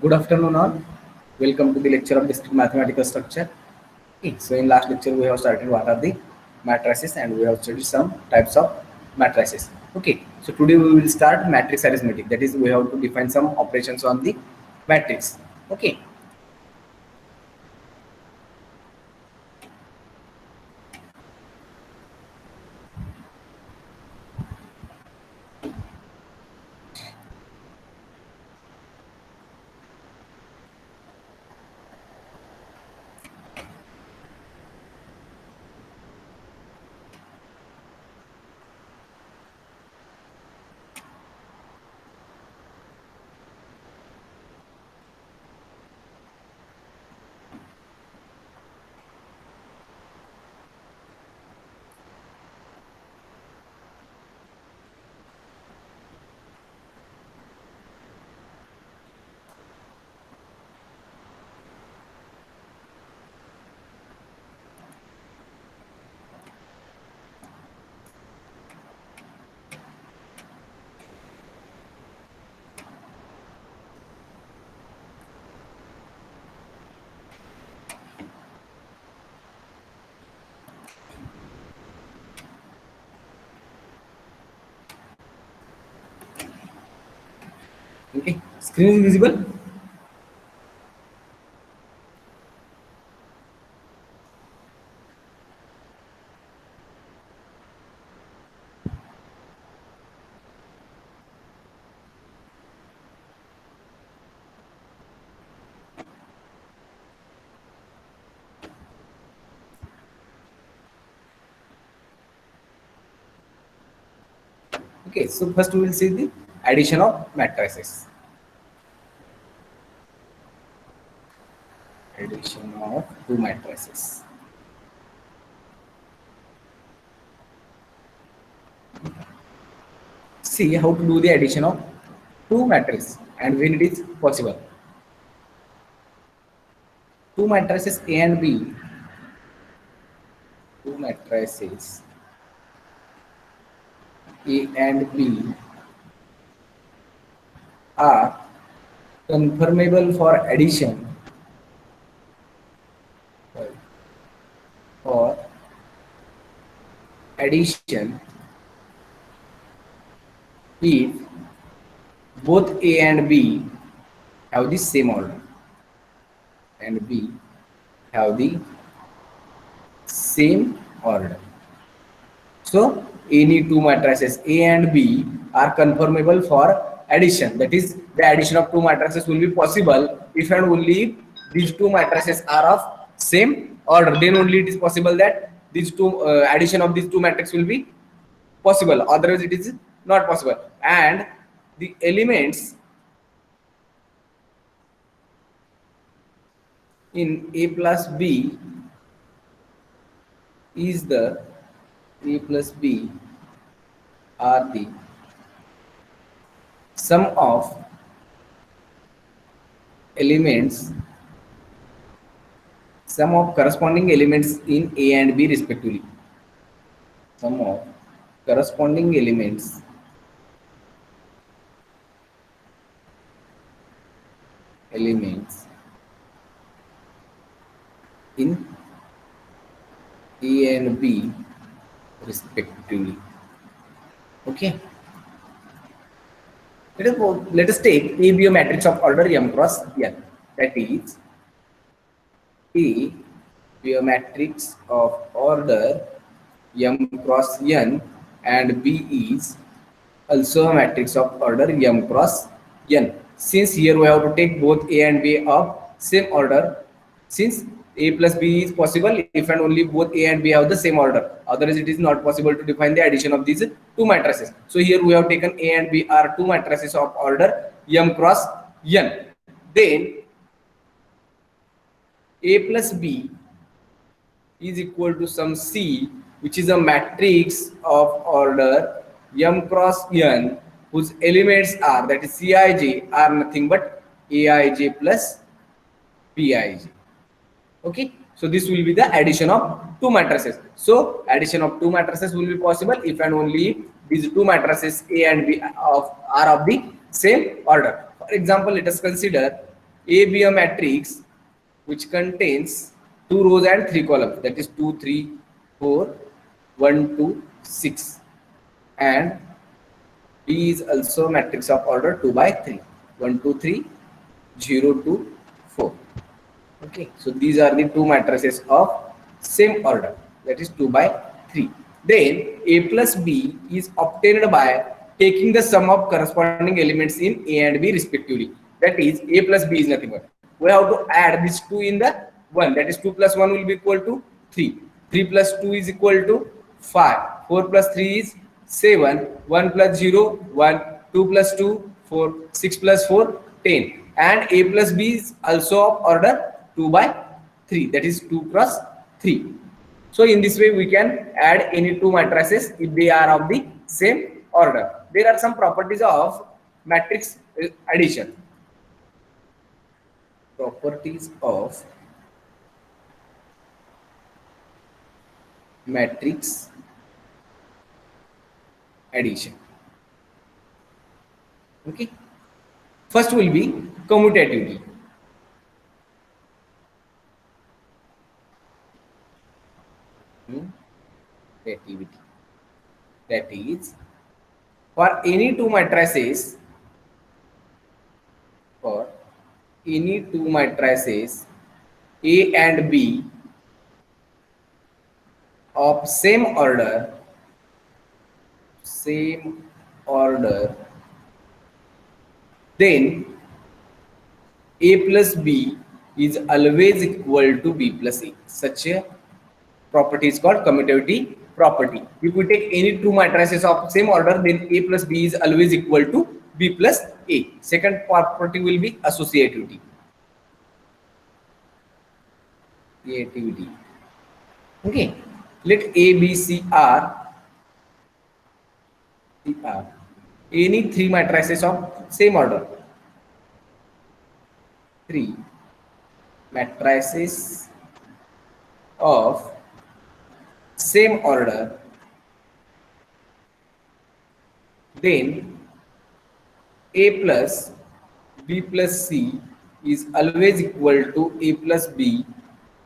Good afternoon, all. Welcome to the lecture of discrete mathematical structure. Okay, so in last lecture we have started what are the matrices and we have studied some types of matrices. Okay, so today we will start matrix arithmetic. That is, we have to define some operations on the matrix. Okay, okay. Screen is visible. Okay, so first we will see the addition of matrices. Addition of two matrices. See how to do the addition of two matrices and when it is possible. Two matrices A and B, two matrices A and B are conformable for addition for addition if both A and B have the same order and B have the same order. So any two matrices A and B are conformable for addition. That is, the addition of two matrices will be possible if and only if these two matrices are of same order. Then only it is possible that these two addition of these two matrices will be possible. Otherwise, it is not possible. And the elements in A plus B is the A plus B are the sum of elements, sum of corresponding elements in A and B respectively. Sum of corresponding elements in A and B respectively. Okay. Let us take A be a matrix of order m cross n. That is, A be a matrix of order m cross n and B is also a matrix of order m cross n. Since here we have to take both A and B of same order, since A plus B is possible if and only both A and B have the same order. Otherwise, it is not possible to define the addition of these two matrices. So here we have taken A and B are two matrices of order m cross n. Then A plus B is equal to some C, which is a matrix of order m cross n, whose elements are, that is Cij, are nothing but Aij plus Bij. Okay, so this will be the addition of two matrices. So addition of two matrices will be possible if and only if these two matrices A and B are of the same order. For example, let us consider A be a matrix which contains 2 rows and 3 columns, that is 2, 3, 4, 1, 2, 6, and B is also a matrix of order 2 by 3, 1, 2, 3, 0, 2, 4. Okay, so these are the two matrices of same order, that is 2 by 3. Then A plus B is obtained by taking the sum of corresponding elements in A and B respectively. That is A plus B is nothing but we have to add this 2 in the 1, that is 2 plus 1 will be equal to 3, 3 plus 2 is equal to 5, 4 plus 3 is 7, 1 plus 0 1, 2 plus 2 4, 6 plus 4 10, and A plus B is also of order 2 by 3, that is 2 cross 3. So in this way we can add any two matrices if they are of the same order. There are some properties of matrix addition. Properties of matrix addition. Okay, first will be commutativity. That is, for any two matrices, A and B of same order, then A plus B is always equal to B plus A. Such a property is called commutativity property. If we take any two matrices of same order, then A plus B is always equal to B plus A. Second property will be associativity. Okay, let A, B, C are any three matrices of same order. Three matrices of same order, then A plus B plus C is always equal to A plus B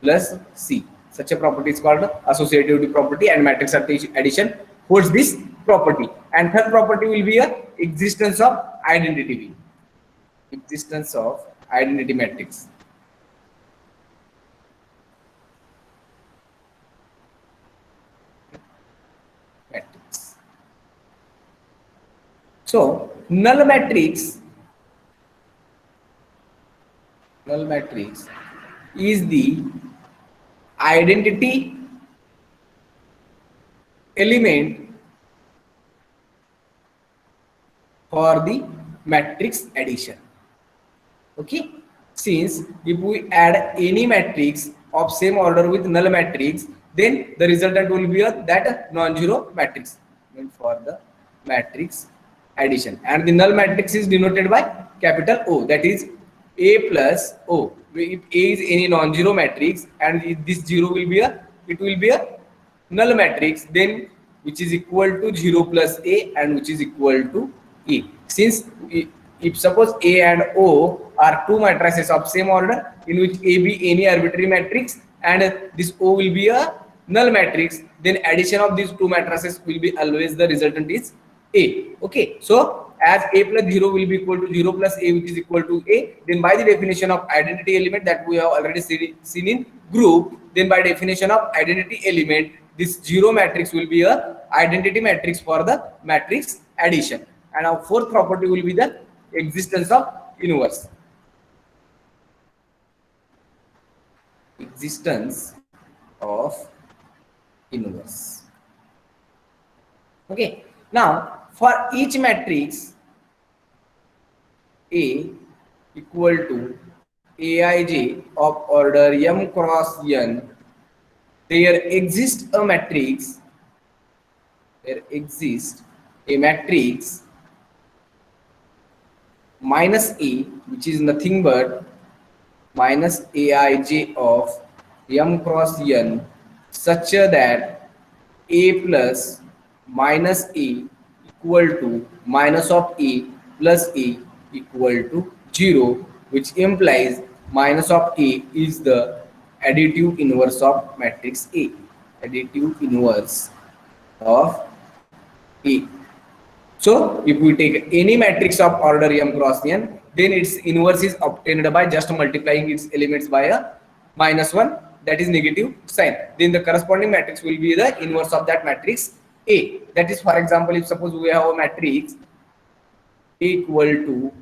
plus C. Such a property is called associativity property, and matrix addition holds this property. And third property will be a existence of identity. Existence of identity matrix. So null matrix is the identity element for the matrix addition. Okay, since if we add any matrix of same order with null matrix, then the resultant will be that non-zero matrix for the matrix addition, and the null matrix is denoted by capital O, that is A plus O. If A is any non-zero matrix and this 0 will be a null matrix, then which is equal to 0 plus A and which is equal to A. Since if suppose A and O are two matrices of same order in which A be any arbitrary matrix and this O will be a null matrix, then addition of these two matrices will be always the resultant is A. Okay, so as A plus 0 will be equal to 0 plus A, which is equal to A, then by the definition of identity element that we have already seen in group, then by definition of identity element, this 0 matrix will be a identity matrix for the matrix addition. And our fourth property will be the existence of inverse. Existence of inverse. Okay, now for each matrix A equal to Aij of order m cross n, there exists a matrix. There exists a matrix minus A, which is nothing but minus Aij of m cross n, such that A plus minus A equal to minus of A plus A equal to 0, which implies minus of A is the additive inverse of matrix A. Additive inverse of A. So if we take any matrix of order m cross n, then its inverse is obtained by just multiplying its elements by a minus 1, that is negative sign. Then the corresponding matrix will be the inverse of that matrix A. That is, for example, if suppose we have a matrix equal to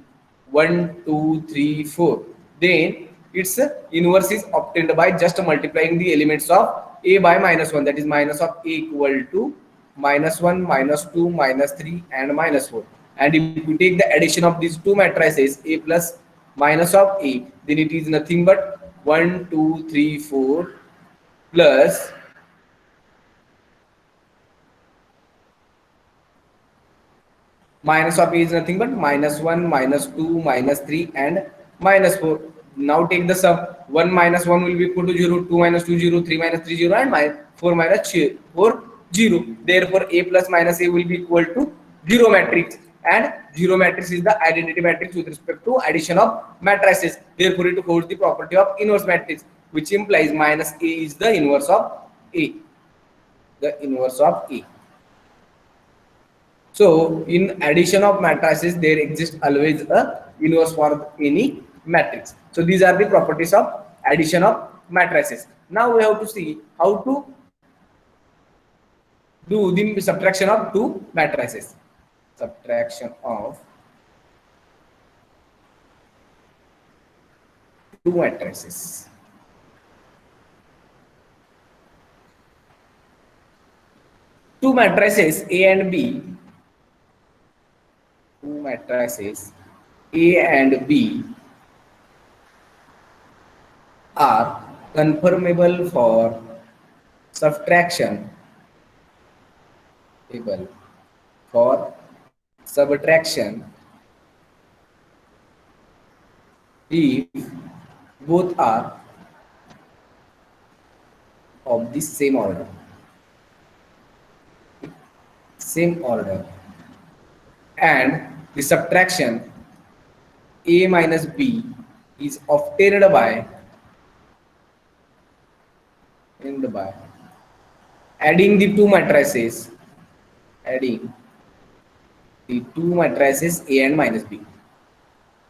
1, 2, 3, 4, then its inverse is obtained by just multiplying the elements of A by minus 1, that is minus of A equal to minus 1, minus 2, minus 3 and minus 4. And if we take the addition of these two matrices A plus minus of A, then it is nothing but 1, 2, 3, 4 plus minus of A is nothing but minus 1, minus 2, minus 3 and minus 4. Now take the sum. 1 minus 1 will be equal to 0, 2 minus 2 0, 3 minus 3 0 and 4 minus 4 0. Therefore A plus minus A will be equal to 0 matrix, and 0 matrix is the identity matrix with respect to addition of matrices. Therefore it holds the property of inverse matrix, which implies minus A is the inverse of A. The inverse of A. So in addition of matrices, there exists always a inverse for any matrix. So these are the properties of addition of matrices. Now we have to see how to do the subtraction of two matrices. Subtraction of two matrices. Two matrices A and B. Two matrices A and B are conformable for subtraction, for subtraction if both are of the same order. And the subtraction A minus B is obtained by adding the two matrices, A and minus B.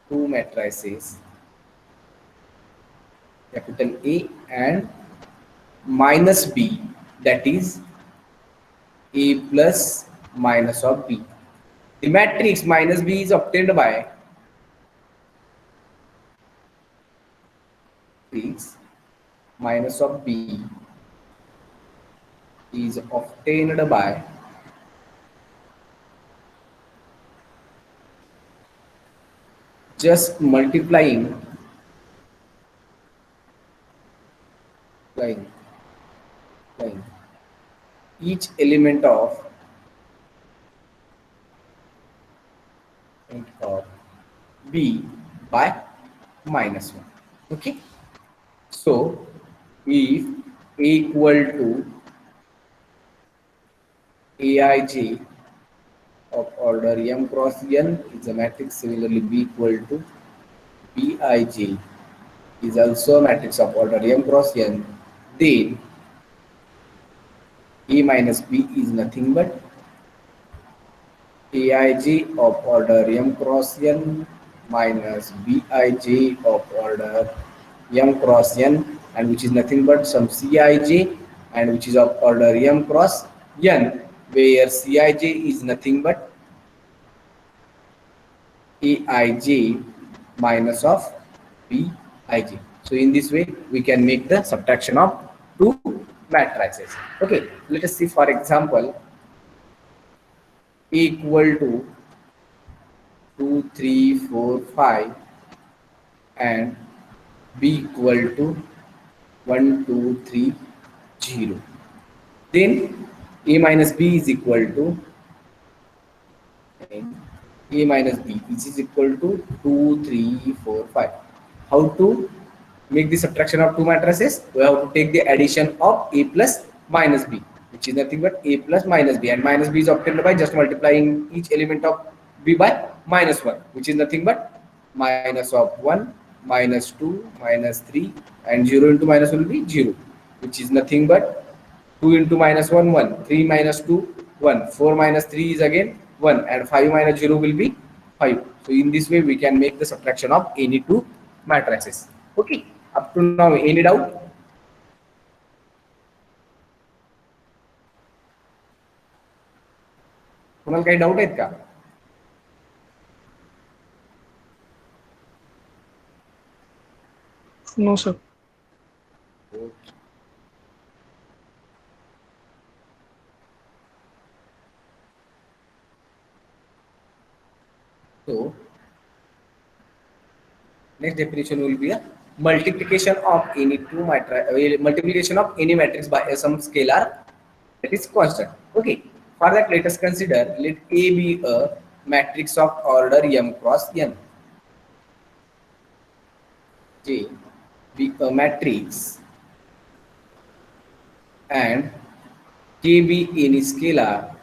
Two matrices, capital A and minus B, that is A plus minus of B. The matrix minus B is obtained by minus of B is obtained by just multiplying each element of B by minus 1. Okay. So if A equal to Aij of order m cross n is a matrix, similarly B equal to Bij is also a matrix of order m cross n, then A minus B is nothing but Aij of order m cross n minus Bij of order m cross n, and which is nothing but some Cij, and which is of order m cross n, where Cij is nothing but Aij minus of Bij. So in this way we can make the subtraction of two matrices. Okay, let us see, for example, A equal to 2, 3, 4, 5 and B equal to 1, 2, 3, 0. Then A minus B is equal to A minus B, which is equal to 2, 3, 4, 5. How to make the subtraction of two matrices? We have to take the addition of A plus minus B, which is nothing but A plus minus B, and minus B is obtained by just multiplying each element of B by minus 1, which is nothing but minus of 1, minus 2 minus 3, and 0 into minus will be 0, which is nothing but 2 into minus 1 1, 3 minus 2 1, 4 minus 3 is again 1, and 5 minus 0 will be 5. So in this way we can make the subtraction of any two matrices. Okay, up to now any doubt? तुम्हाला काही doubt आहेत का? No, sir. So next definition will be a multiplication of any two multiplication of any matrix by some scalar that is constant. Okay, for that let us consider, let A be a matrix of order m cross n. J be a matrix and K be any scalar,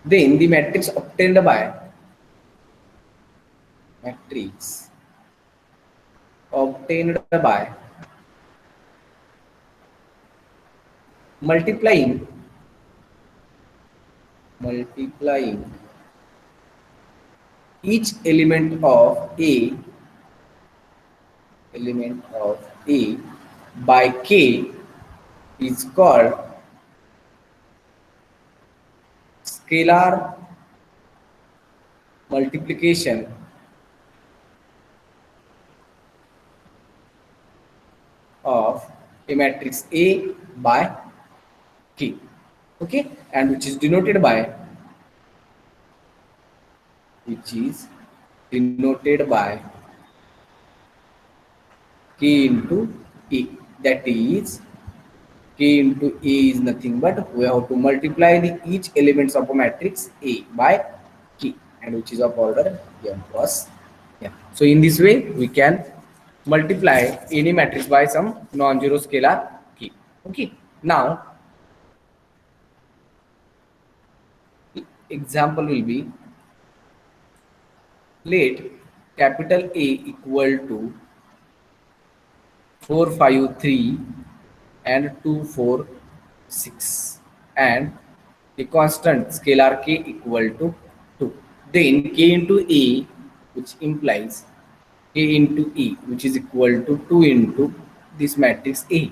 then the matrix obtained by multiplying each element of A by K is called scalar multiplication of a matrix A by K. Okay, and which is denoted by K into A. That is, K into A is nothing but we have to multiply the each elements of a matrix A by K, and which is of order m cross n. So in this way we can multiply any matrix by some non-zero scalar K. Okay, now example will be, let capital A equal to 4 5 3 and 2 4 6, and the constant scalar K equal to 2. Then K into A, which implies K into E, which is equal to 2 into this matrix A,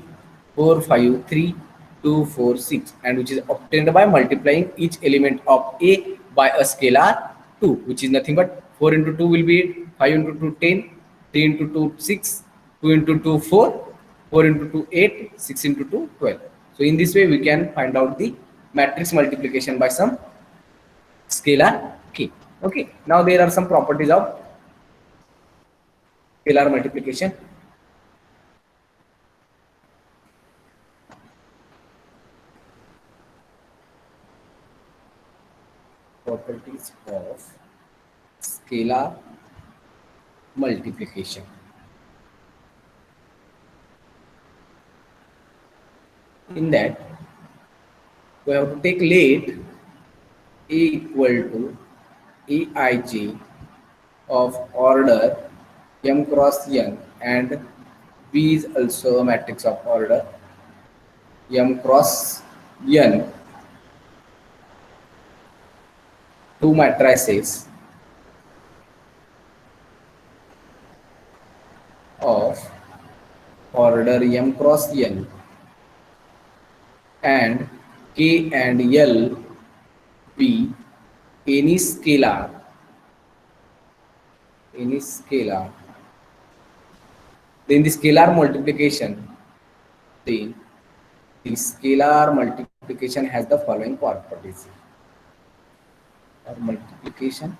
4 5 3 2 4 6, and which is obtained by multiplying each element of A by a scalar 2, which is nothing but 4 into 2 will be 8, 5 into 2 10, 3 into 2 6, 2 into 2 4, 4 into 2 8, 6 into 2 12. So in this way we can find out the matrix multiplication by some scalar K. Okay, now there are some properties of scalar multiplication. Properties of scalar multiplication. In that, we have to take let A equal to Aij of order m cross n, and B is also a matrix of order m cross n, two matrices of order m cross n, and K and L be any scalar, then the scalar multiplication, the scalar multiplication has the following properties. Or multiplication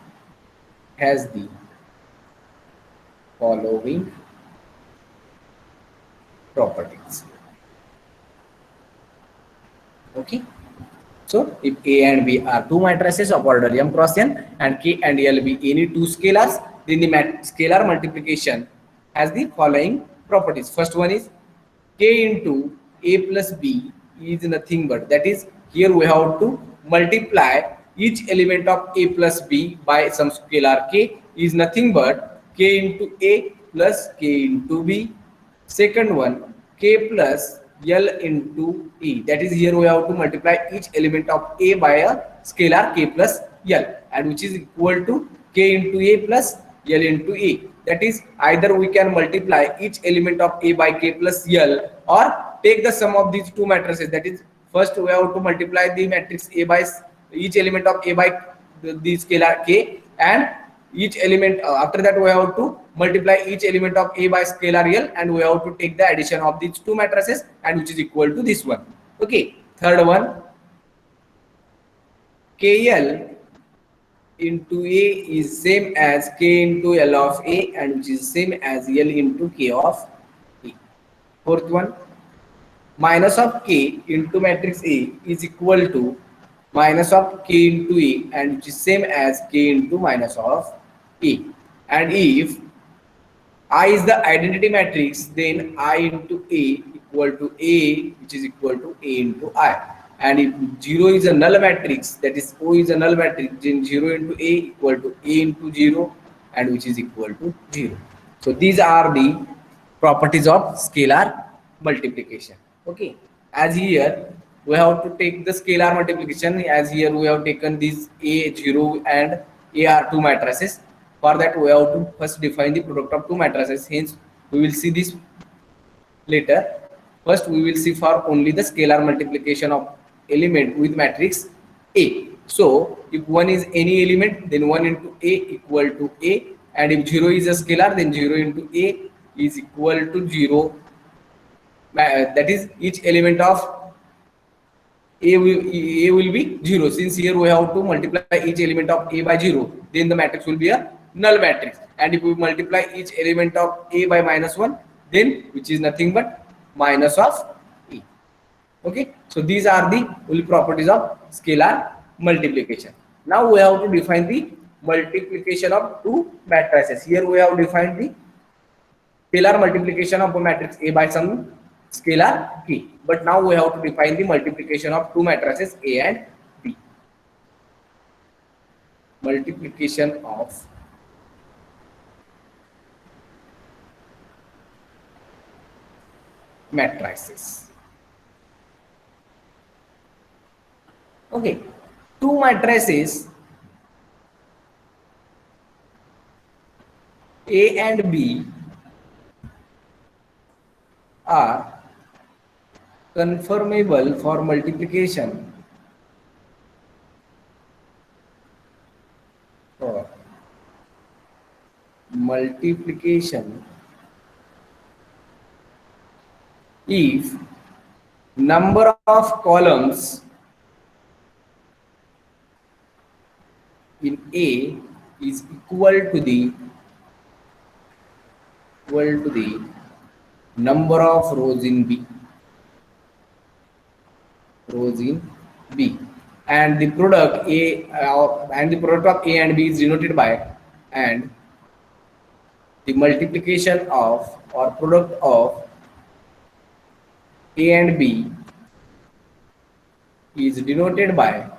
has the following properties. Okay, so if A and B are two matrices of order m cross n and K and L be any two scalars, then the scalar multiplication has the following properties. First one is K into A plus B is nothing but, that is, here we have to multiply each element of A plus B by some scalar k is nothing but k into A plus k into B. Second one, k plus L into E. That is, here we have to multiply each element of A by a scalar k plus L, and which is equal to k into A plus L into A. That is, either we can multiply each element of A by k plus L, or take the sum of these two matrices. That is, first we have to multiply the matrix A by each element of A by the scalar k, and each element after that we have to multiply each element of A by scalar L, and we have to take the addition of these two matrices, and which is equal to this one. Okay. Third one, KL into A is same as K into L of A, and which is same as L into K of A. Fourth one, minus of K into matrix A is equal to minus of K into A, and which is same as K into minus of A. And if I is the identity matrix, then I into A equal to A, which is equal to A into I. And if 0 is a null matrix, that is O is a null matrix, then 0 into A equal to A into 0, and which is equal to 0. So these are the properties of scalar multiplication. Okay. As here we have to take the scalar multiplication, as here we have taken these A0 and AR2 matrices. For that we have to first define the product of two matrices, hence we will see this later. First we will see for only the scalar multiplication of element with matrix A. So if 1 is any element, then 1 into A equal to A, and if 0 is a scalar, then 0 into A is equal to 0. That is, each element of A will be 0. Since here we have to multiply each element of A by 0, then the matrix will be a null matrix. And if we multiply each element of A by minus 1, then which is nothing but minus of E. Okay. So these are the only properties of scalar multiplication. Now we have to define the multiplication of two matrices. Here we have defined the scalar multiplication of a matrix A by some scalar k. But now we have to define the multiplication of two matrices A and B. Multiplication of matrices. Okay, two matrices A and B are conformable for multiplication if number of columns in A is equal to the number of rows in B. And the product of A and B is denoted by, and the multiplication of or product of A and B is denoted by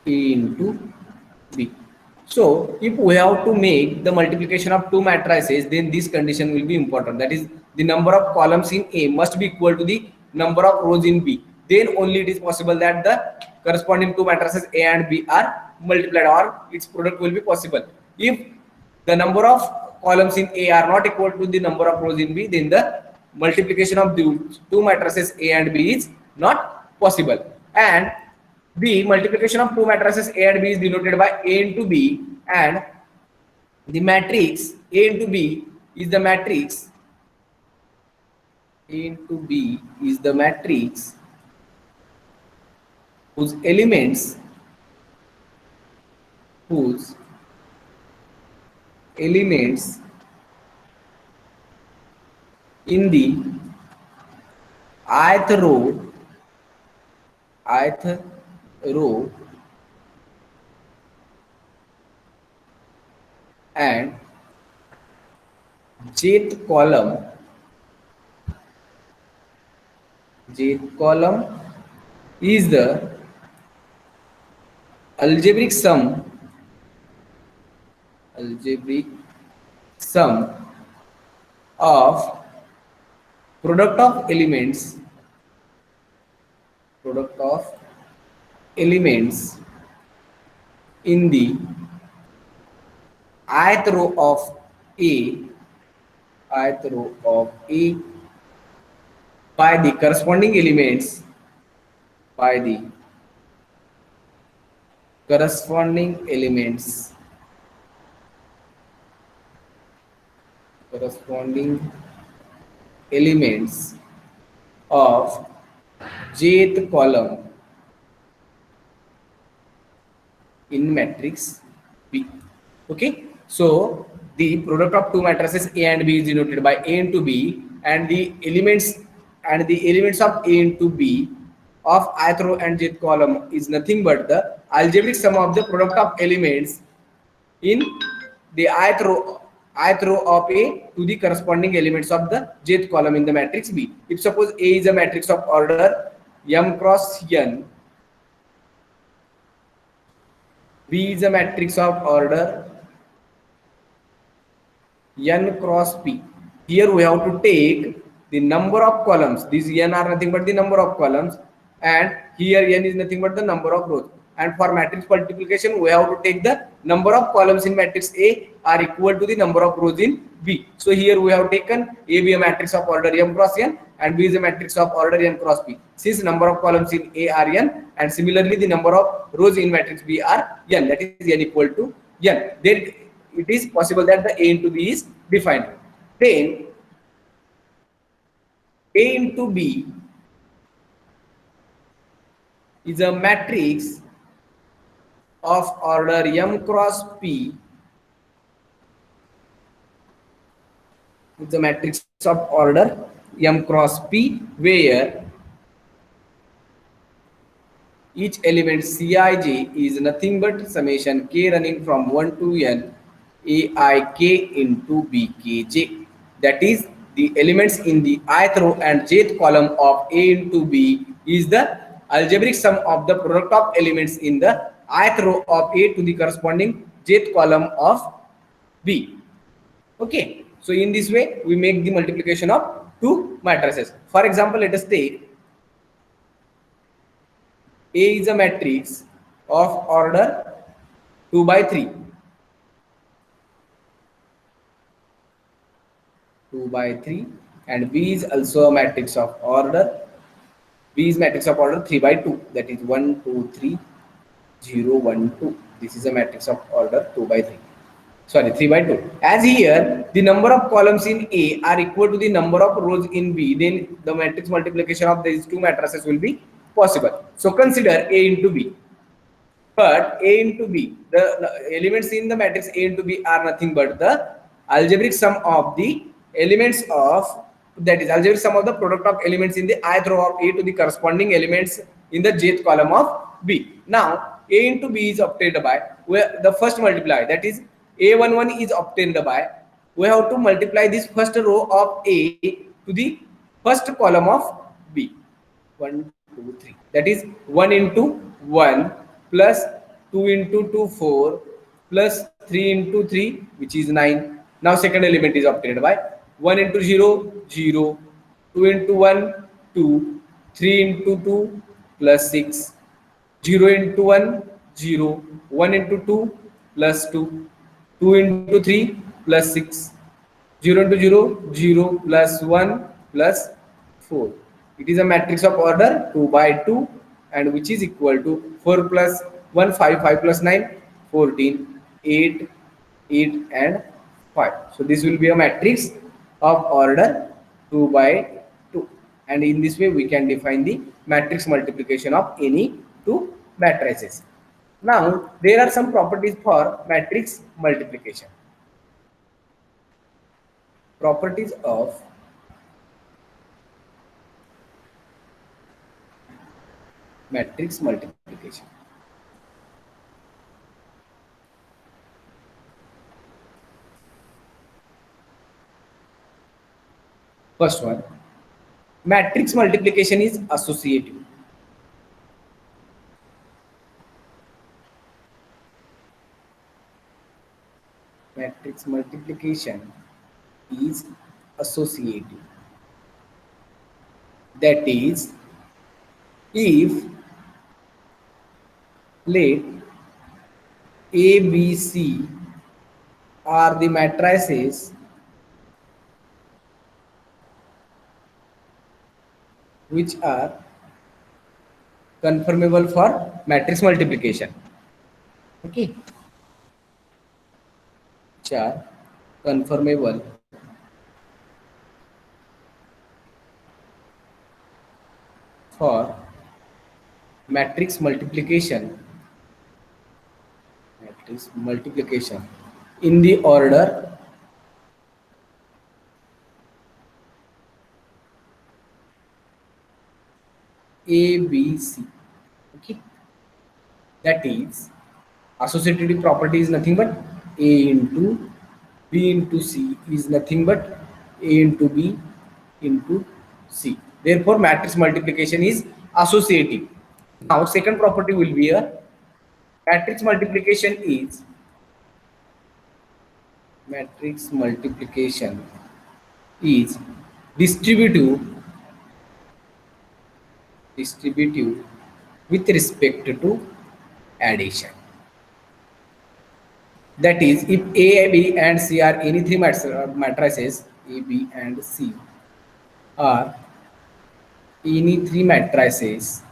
A into B. So if we have to make the multiplication of two matrices, then this condition will be important. That is, the number of columns in A must be equal to the number of rows in B. Then only it is possible that the corresponding two matrices A and B are multiplied, or its product will be possible. If the number of columns in A are not equal to the number of rows in B, then the multiplication of the two matrices A and B is not possible. And the multiplication of two matrices A and B is denoted by A into B, and the matrix A into B is the matrix whose elements in the ith row and jth column is the algebraic sum of product of elements in the ith row of A by the corresponding elements by the corresponding elements corresponding elements of jth column in matrix B. Okay, so the product of two matrices A and B is denoted by A into B, and the elements of A into B of ith row and jth column is nothing but the algebraic sum of the product of elements in the ith row of A to the corresponding elements of the jth column in the matrix B. If suppose A is a matrix of order m cross n, B is a matrix of order n cross P. Here we have to take the number of columns. These n are nothing but the number of columns, and here n is nothing but the number of rows. And for matrix multiplication, we have to take the number of columns in matrix A are equal to the number of rows in B. So here we have taken A be a matrix of order m cross n, and B is a matrix of order n cross P. Since number of columns in A are n, and similarly the number of rows in matrix B are n, that is n equal to n. Then it is possible that the A into B is defined. Then A into B is a matrix of order m cross P. It's a matrix of order m cross P where each element Cij is nothing but summation k running from 1 to n Aik into Bkj. That is, the elements in the ith row and jth column of A into B is the algebraic sum of the product of elements in the ith row of A to the corresponding jth column of B. Okay, so in this way we make the multiplication of two matrices. For example, let us take A is a matrix of order 2 by 3. 2 by 3, and B is also a matrix of order. B is matrix of order 3 by 2, that is 1 2 3 0 1 2. This is a matrix of order 2 by 3. Sorry, 3 by 2. As here the number of columns in A are equal to the number of rows in B, then the matrix multiplication of these two matrices will be possible. So consider A into B. But A into B, the elements in the matrix A into B are nothing but the algebraic sum of the elements of, that is algebraic sum of the product of elements in the ith row of A to the corresponding elements in the jth column of B. Now A into B is obtained by, where the first multiply, that is A11 is obtained by, we have to multiply this first row of A to the first column of B. 1 2 3, that is 1 into 1 plus 2 into 2 4 plus 3 into 3, which is 9. Now second element is obtained by 1 into 0 0, 2 into 1 2, 3 into 2 plus 6, 0 into 1 0, 1 into 2 plus 2, 2 into 3 plus 6, 0 into 0 0 plus 1 plus 4. It is a matrix of order 2 by 2, and which is equal to 4 plus 1 5, 5 plus 9 14, 8 8 and 5. So this will be a matrix of order 2 by 2, and in this way we can define the matrix multiplication of any two matrices. Now there are some properties for matrix multiplication. Properties of matrix multiplication. First one, matrix multiplication is associative. matrix multiplication is associative. That is, if let A, B, C are the matrices which are conformable for matrix multiplication. Okay, which are conformable for matrix multiplication. Matrix multiplication in the order A, B, C. Okay, that is, associativity property is nothing but A into B into C is nothing but A into B into C. Therefore, matrix multiplication is associative. Now, second property will be a matrix multiplication is distributive with respect to addition. That is, if A, B, and C are any three matrices, A, B, and C are any three matrices,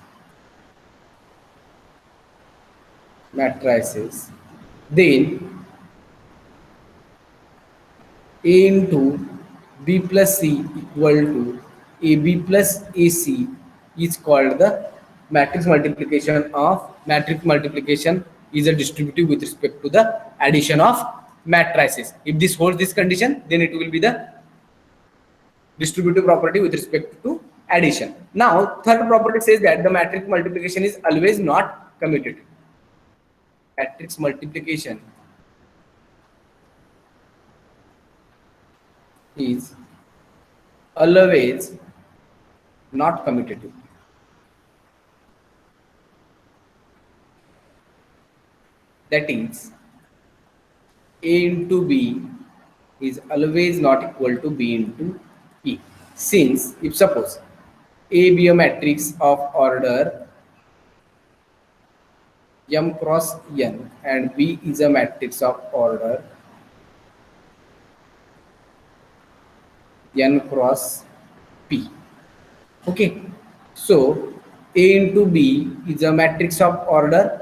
then A into B plus C equal to AB plus AC is called the matrix multiplication of is a distributive with respect to the addition of matrices. If this holds this condition, then it will be the distributive property with respect to addition. Now, third property says that the matrix multiplication is always not commutative. Matrix multiplication is always not commutative. That is, A into B is always not equal to B into E. Since if suppose A be a matrix of order M cross N and B is a matrix of order N cross P. Okay, so A into B is a matrix of order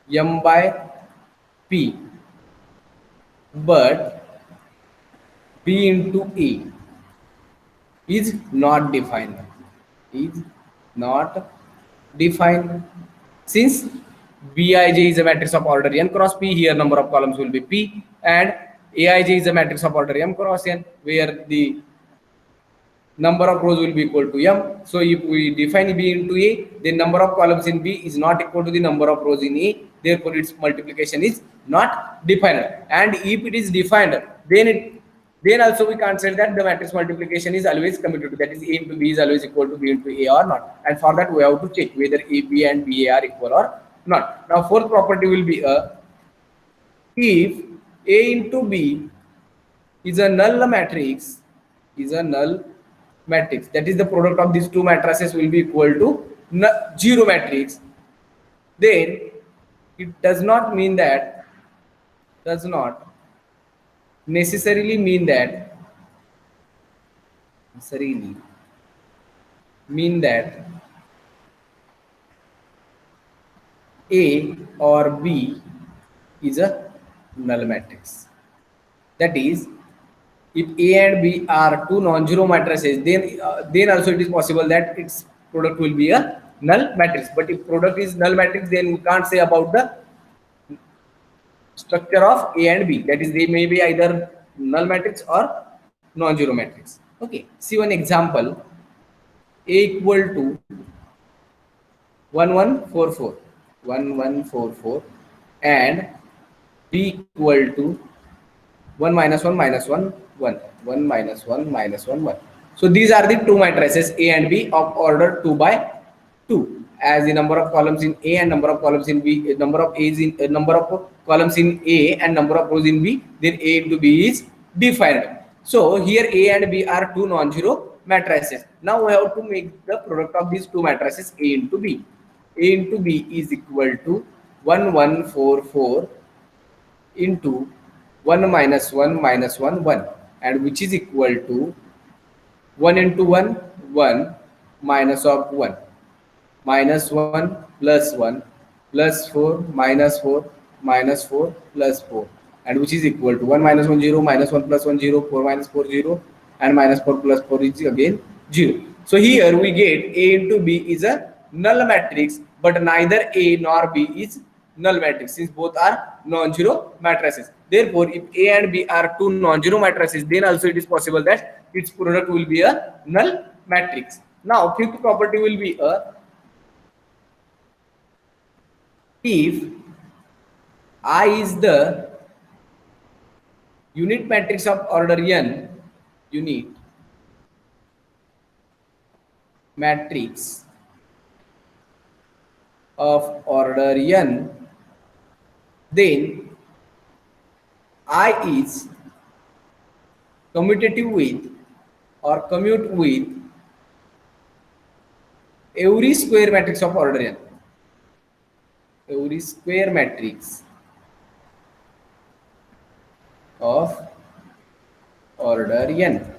M by P, but B into A is not defined. Since Bij is a matrix of order N cross P, here number of columns will be P, and Aij is a matrix of order M cross N, where the number of rows will be equal to M. So if we define B into A, then number of columns in B is not equal to the number of rows in A. Therefore, its multiplication is not defined. And if it is defined, then also we can't say that the matrix multiplication is always commutative. That is, A into B is always equal to B into A or not. And for that, we have to check whether AB and BA are equal or not. Now, fourth property will be if A into B is a null matrix, that is the product of these two matrices will be equal to zero matrix, then it does not necessarily mean that A or B is a null matrix. That is, if A and B are two non-zero matrices, then also it is possible that its product will be a null matrix. But if product is null matrix, then we can't say about the structure of A and B. That is, they may be either null matrix or non-zero matrix. Okay, see one example. A equal to 1144 and B equal to 1 minus 1 minus 1 1 1 minus 1 minus 1 1. So these are the two matrices A and B of order 2 by 2. as the number of columns in A and number of columns in B, number of columns in A and number of rows in B, then A into B is defined. So here A and B are two non-zero matrices. Now we have to make the product of these two matrices A into B. A into B is equal to 1 1 4 4 into 1 minus 1 minus 1 1, and which is equal to 1 into 1 1 minus of 1 minus 1 plus 1 plus 4 minus 4 minus 4 plus 4, and which is equal to 1 minus 1 0 minus 1 plus 1 0 4 minus 4 0 and minus 4 plus 4 is again 0. So here we get A into B is a null matrix, but neither A nor B is null matrix since both are non-zero matrices. Therefore, if A and B are two non-zero matrices, then also it is possible that its product will be a null matrix. Now, fifth property will be a if I is the unit matrix of order n, unit matrix of order n, then I is commutative with or commute with every square matrix of order n. Every square matrix of order n.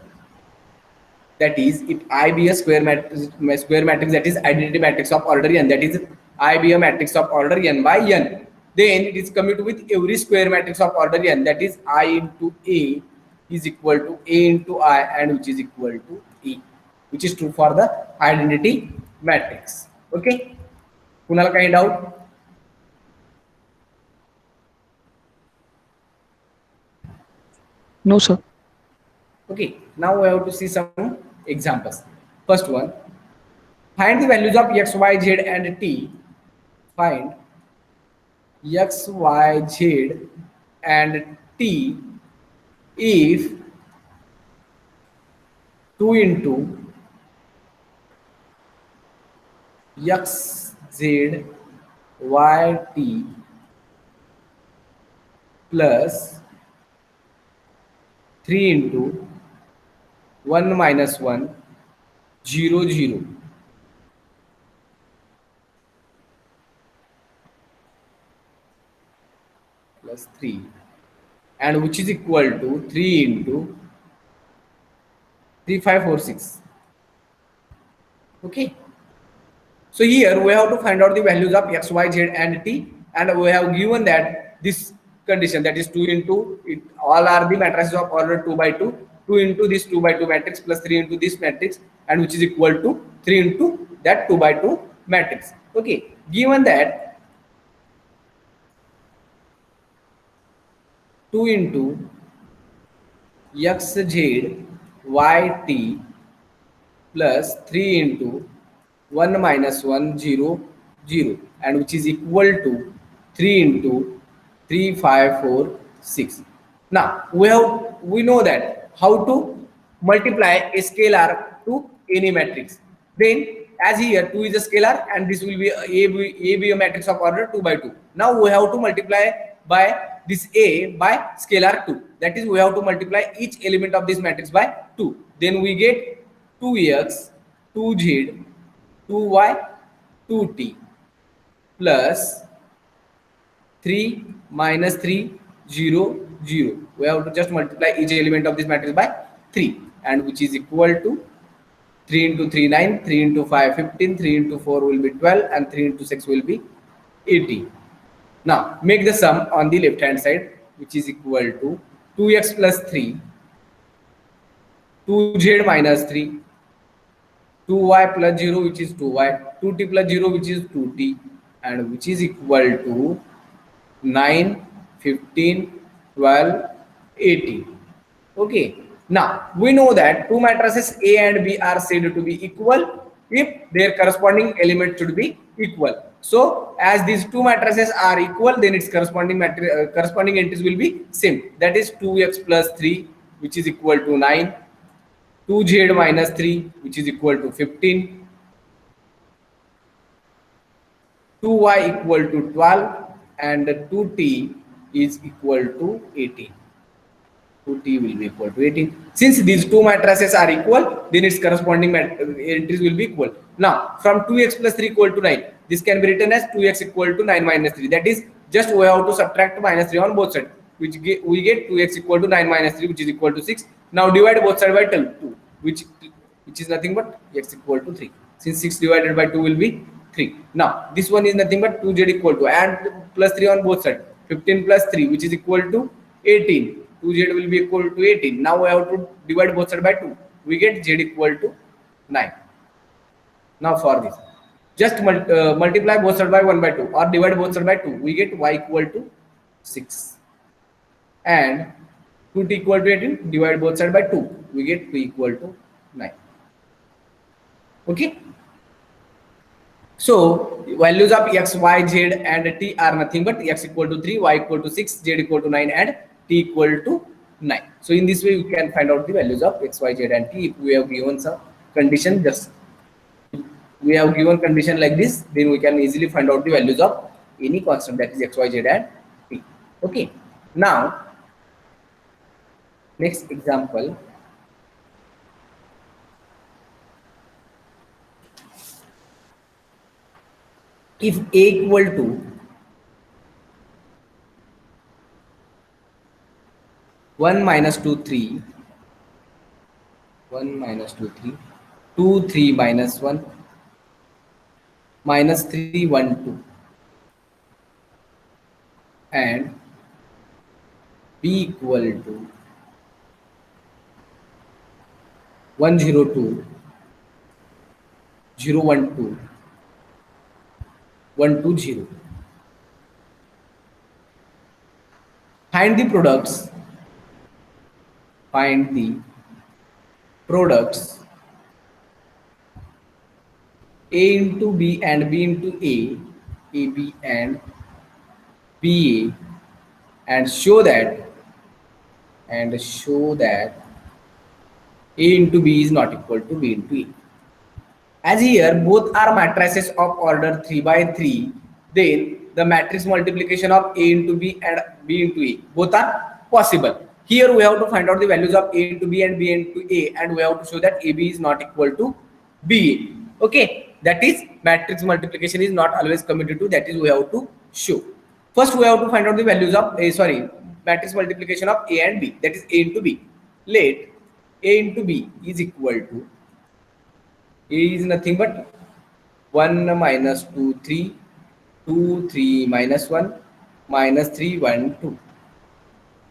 That is, if I be a square matrix that is identity matrix of order n, that is I be a matrix of order n by n, then it is commute with every square matrix of order n, that is I into A is equal to A into I, and which is equal to E, which is true for the identity matrix. Okay, kunala काही doubt? No, sir. Okay, now we have to see some examples. First one, find the values of x, y, z and t. Find x, y, z and t if 2 into x, z, y, t plus 3 into 1 minus 1 0 0 plus 3, and which is equal to 3 into 3 5 4 6. Okay, so here we have to find out the values of x, y, z and t, and we have given that this condition, that is 2 into it, all are the matrices of order 2 by 2, 2 into this 2 by 2 matrix plus 3 into this matrix, and which is equal to 3 into that 2 by 2 matrix. Okay, given that 2 into x, z, y, t plus 3 into 1 minus 1 0 0, and which is equal to 3 into 3 5 4 6. Now we know that how to multiply a scalar to any matrix. Then as here 2 is a scalar and this will be a be a matrix of order 2 by 2. Now we have to multiply by this A by scalar 2. That is, we have to multiply each element of this matrix by 2. Then we get 2x, 2z, 2y, 2t plus 3 minus 3 0 0. We have to just multiply each element of this matrix by 3, and which is equal to 3 into 3 9, 3 into 5 15, 3 into 4 will be 12, and 3 into 6 will be 18. Now make the sum on the left hand side, which is equal to 2x plus 3, 2z minus 3, 2y plus 0, which is 2y, 2t plus 0, which is 2t, and which is equal to 9, 15, 12, 18. Okay, now we know that two matrices A and B are said to be equal if their corresponding element should be equal. So as these two matrices are equal, then its corresponding entries will be same. That is 2x plus 3, which is equal to 9, 2z minus 3, which is equal to 15, 2y equal to 12 and 2t is equal to 18. 2t will be equal to 18. Since these two matrices are equal, then its corresponding entries will be equal. Now, from 2x plus 3 equal to 9, this can be written as 2x equal to 9 minus 3. That is, just we have to subtract minus 3 on both sides, which we get 2x equal to 9 minus 3, which is equal to 6. Now divide both sides by 2, which is nothing but x equal to 3. Since 6 divided by 2 will be 3. Now, this one is nothing but 2z equal to, and plus 3 on both sides, 15 plus 3, which is equal to 18. 2z will be equal to 18. Now we have to divide both sides by 2. We get z equal to 9. Now for this, just multiply both sides by 1 by 2 or divide both sides by 2. We get y equal to 6. And 2t equal to 18, divide both sides by 2. We get 2 equal to 9. Okay. So values of x, y, z and t are nothing but x equal to 3, y equal to 6, z equal to 9 and t equal to 9. So in this way you can find out the values of x, y, z and t. If we have given some condition, just we have given condition like this, then we can easily find out the values of any constant, that is x, y, z and t. Okay. Now next example. If a equal to 1 minus 2 3, 1 minus 2 3, 2 3 minus 1, minus 3 1 2, and b equal to 1 0 2, 0 1 2, 1 2 0. Find the products a into b and b into a b and ba, and show that a into b is not equal to b into a. As here both are matrices of order 3 by 3, then the matrix multiplication of a into b and b into a both are possible. Here we have to find out the values of a into b and b into a, and we have to show that ab is not equal to ba. Okay, that is matrix multiplication is not always committed to, that is we have to show. First we have to find out the values of matrix multiplication of a and b, that is a into b. Let a into b is equal to, a is nothing but 1 minus 2 3, 2 3 minus 1, minus 3 1 2,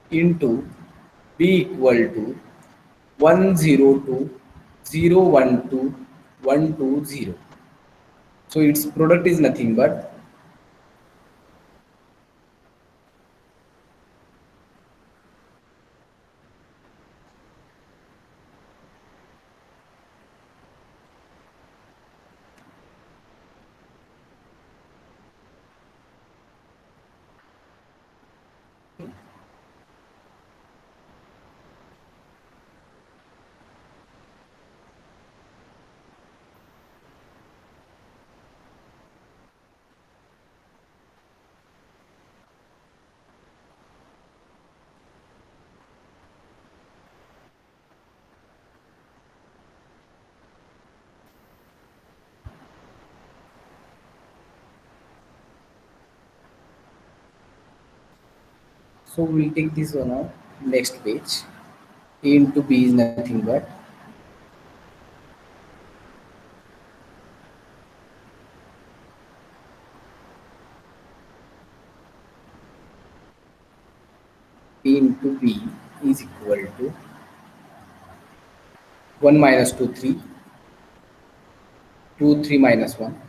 into b equal to 1 0 2, 0 1 2, 1 2 0. So its product is nothing but so we'll take this one on next page. A into b is nothing but a into b is equal to 1 minus 2 3, 2 3 minus 1,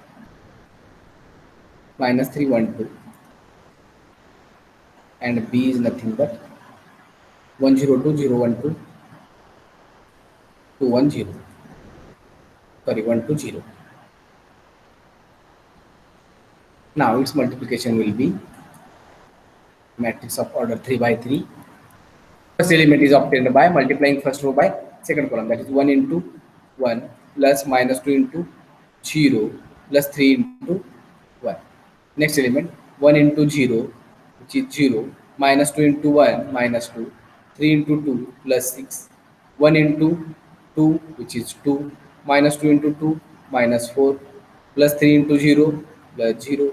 minus 3 1 2, and b is nothing but 1 0 2 0 1 2, 2 1 0, sorry 1 2 0. Now its multiplication will be matrix of order 3 by 3. First element is obtained by multiplying first row by second column, that is 1 into 1 plus minus 2 into 0 plus 3 into 1. Next element 1 into 0, which is 0, minus 2 into 1, minus 2, 3 into 2, plus 6, 1 into 2, which is 2, minus 2 into 2, minus 4, plus 3 into 0, plus 0,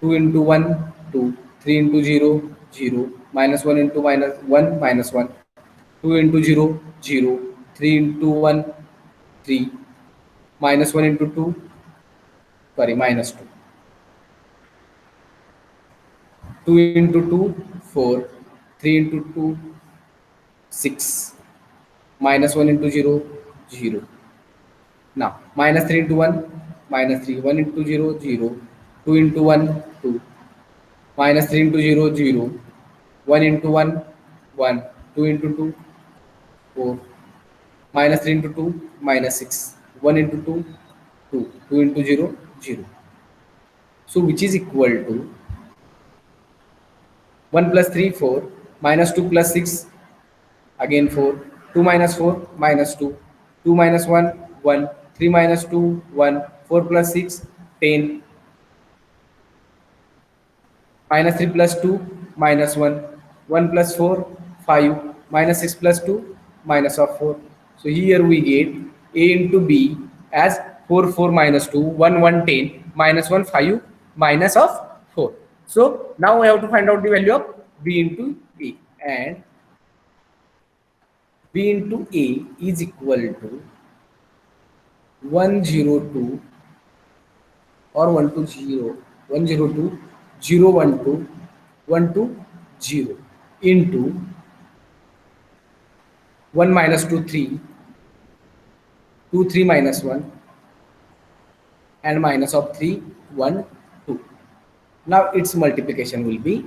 2 into 1, 2, 3 into 0, 0, minus 1 into minus 1, minus 1, 2 into 0, 0, 3 into 1, 3, minus 1 into 2, sorry, minus 2. 2 into 2, 4, 3 into 2, 6, minus 1 into 0, 0. Now, minus 3 into 1, minus 3, 1 into 0, 0, 2 into 1, 2, minus 3 into 0, 0, 1 into 1, 1, 2 into 2, 4, minus 3 into 2, minus 6, 1 into 2, 2, 2 into 0, 0. So, which is equal to 1 plus 3, 4, minus 2 plus 6, again 4, 2 minus 4, minus 2, 2 minus 1, 1, 3 minus 2, 1, 4 plus 6, 10, minus 3 plus 2, minus 1, 1 plus 4, 5, minus 6 plus 2, minus of 4. So here we get A into B as 4, 4 minus 2, 1, 1, 10, minus 1, 5, minus of 4. So now we have to find out the value of B into A, and B into A is equal to 102 or 120, 102, 012, 120 into 1 minus 2, 3, 2, 3 minus 1, and minus of 3, 1, 2. Now its multiplication will be,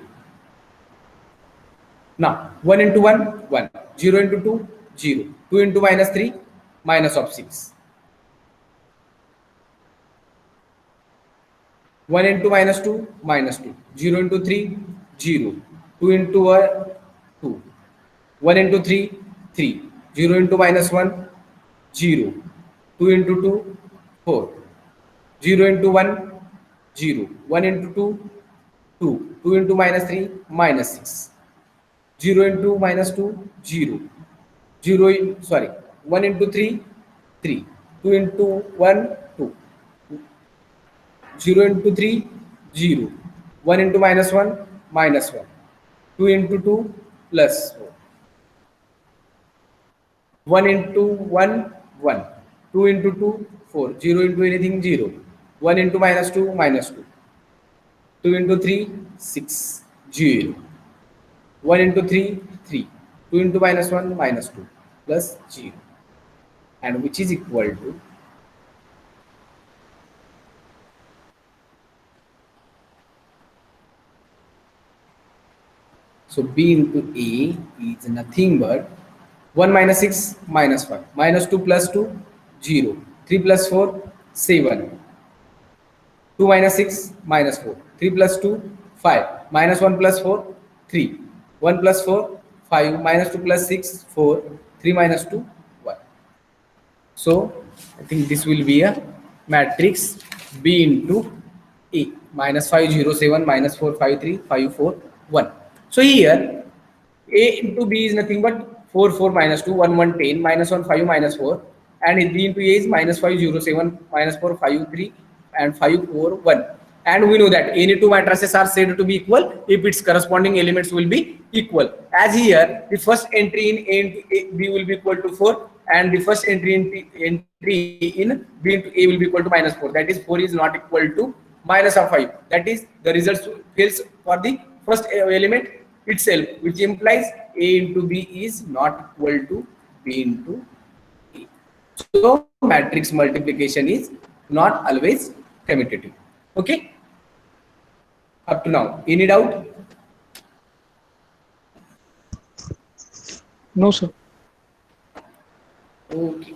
now 1 into 1, 1, 0 into 2, 0, 2 into minus 3, minus of 6. 1 into minus 2, minus 2, 0 into 3, 0, 2 into 2, 1 into 3, 3, 0 into minus 1, 0, 2 into 2, 4, 0 into 1, 0, 1 into 2, 2, 2 into minus 3, minus 6, 0 into minus 2, 0, 1 into 3, 3, 2 into 1, 2, 0 into 3, 0, 1 into minus 1, minus 1, 2 into 2, plus 4, 1 into 1, 1, 2 into 2, 4, 0 into anything, 0, 1 into minus 2, minus 2, 2 into 3, 6, 0, 1 into 3, 3, 2 into minus 1, minus 2, plus 0, and which is equal to, so B into A is nothing but 1 minus 6, minus 1, minus 2 plus 2, 0, 3 plus 4, 7, 2 minus 6, minus 4, 3 plus 2, 5, minus 1 plus 4, 3, 1 plus 4, 5, minus 2 plus 6, 4, 3 minus 2, 1. So I think this will be a matrix B into A, minus 5, 0, 7, minus 4, 5, 3, 5, 4, 1. So here A into B is nothing but 4, 4, minus 2, 1, 1, 10, minus 1, 5, minus 4, and B into A is minus 5, 0, 7, minus 4, 5, 3, and 5, 4, 1. And we know that any two matrices are said to be equal if its corresponding elements will be equal. As here, the first entry in A into B will be equal to 4, and the first entry in B into A will be equal to minus 4. That is, 4 is not equal to minus of 5. That is, the results fails for the first element itself, which implies A into B is not equal to B into A. So matrix multiplication is not always commutative. Okay, up to now, any doubt? No, sir. Okay.